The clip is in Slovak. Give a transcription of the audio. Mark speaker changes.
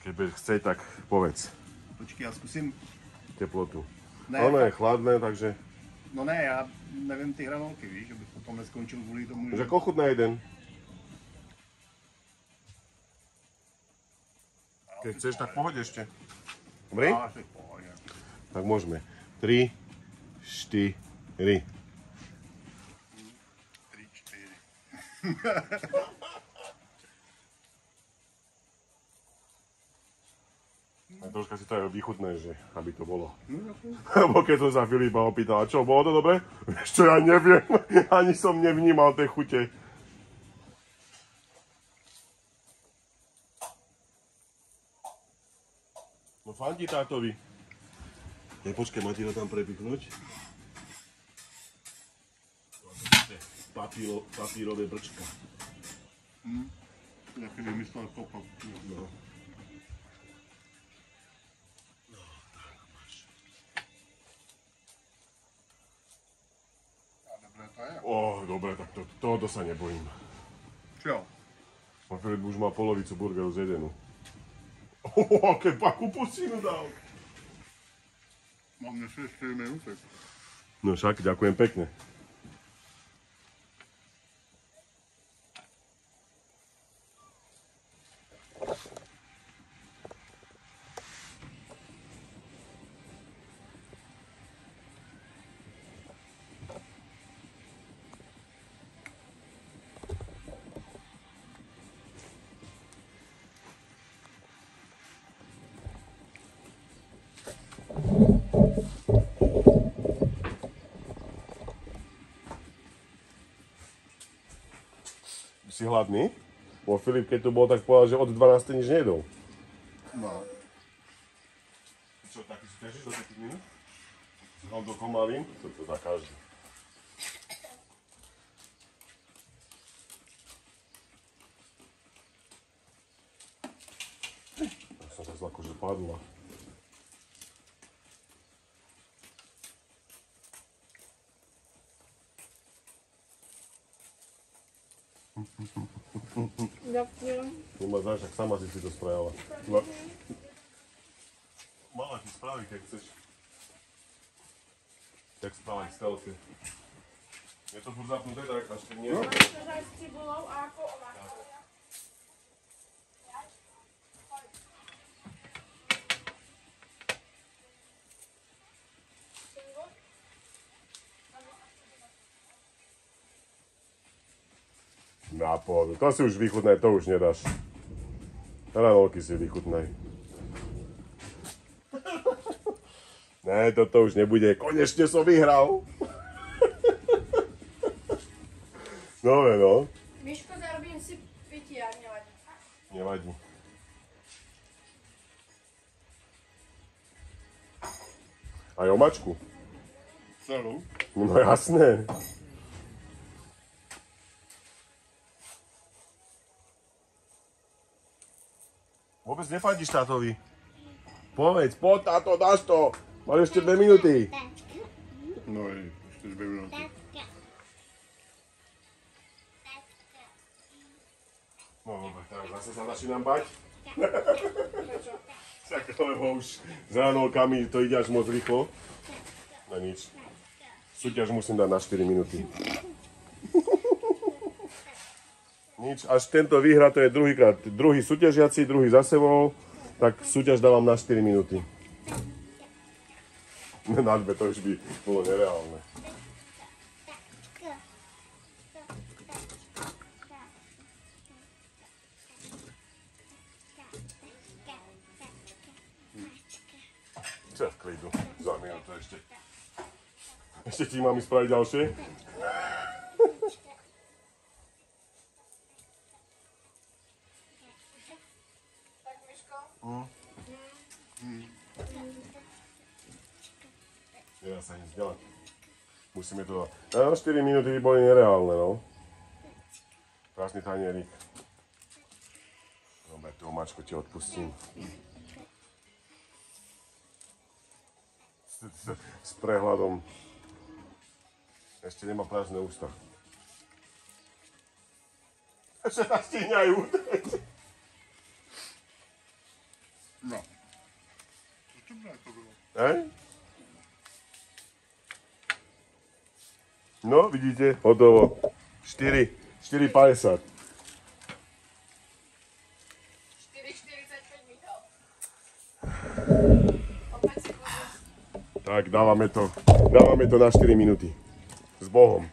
Speaker 1: Keď budeš chcieť, tak povedz.
Speaker 2: Počkej, já zkusím.
Speaker 1: Teplotu.
Speaker 2: Ne,
Speaker 1: Ono je chladné, takže...
Speaker 2: No ne, já nevím ty hranolky, víš, abych potom neskončil kvůli tomu,
Speaker 1: Že ochutná jeden. Keď chceš, tak pohoď ešte. Dobrý?
Speaker 2: Asi v pohodě.
Speaker 1: Tak môžeme. 3, 4.
Speaker 2: 3, 4.
Speaker 1: A troška si to aj vychutné, že aby to bolo. Lebo keď som sa Filipa opýtal, čo, bolo to dobre? Ešte ja neviem, ani som nevnímal tie chute. No fandí tátovi. Počkaj, máte ho tam prepichnúť. Papírové brčka.
Speaker 2: Jaký vymyslel kopak.
Speaker 1: No. Dobre, tak tohoto sa nebojím.
Speaker 2: Čo?
Speaker 1: A Filip už má polovicu burgeru zjedenú. Aké pakú pusinu dal.
Speaker 2: Mám ešte 4 minúty.
Speaker 1: No však, ďakujem pekne. Si hladný? Bo Filip, keď tu bol, tak povedal, že od 12. nič nejedol.
Speaker 2: No.
Speaker 1: Čo, taký si težíš do takých minút? S hlbokom malým? To za každý. Ja som sa akože padla.
Speaker 3: Ďakujem.
Speaker 1: Nemá záš, ak sama si to spravila. Mala ti spraviť, keď chceš. Tak spravaj v stelke. Je to furt zapnuté, tak až keď nie.
Speaker 3: Máš to aj s cibulou a ako omáčkou.
Speaker 1: Na pohodu, to si už vychutnaj, to už nedáš. Hranolky si vychutnaj. Ne, toto už nebude. Konečne som vyhral. Dobre, no.
Speaker 3: Miško, zarobím si pití, ak nevadí.
Speaker 1: Nevadí. Aj omačku?
Speaker 2: Celú?
Speaker 1: No jasné. Vôbec nefandíš tátovi. Povedz, poď táto, dáš to. Máš ešte 2 minúty.
Speaker 2: No ešte 2 minúty.
Speaker 1: No dobre, teraz zase sa začínam bať. Tak, lebo už s hranolkami to ide až moc rýchlo. No nič. Súťaž musím dať na 4 minúty. Nič, až tento vyhra, to je druhýkrát. Druhý súťažiaci, druhý za sebou, tak súťaž dávam na 4 minúty. Na 2 to už by bolo nereálne. Čo v klidu, za minútu ešte. Ešte ti mám ísť spraviť ďalšie?
Speaker 3: Tak, Miško?
Speaker 1: Nedá sa nič delať. Musíme to dať. No, 4 minúty by boli nereálne, no. Krásny tanierik. Dobre, tú omáčku ti odpustím. S prehľadom. Ešte nemá prázdne ústa. Ešte nás stíňajú.
Speaker 2: No. Dobré to bylo.
Speaker 1: No, vidíte, hotovo. 4,50.
Speaker 3: 4,45 Michal. Opäť si pozrieš.
Speaker 1: Tak, dávame to na 4 minúty. S Bohom.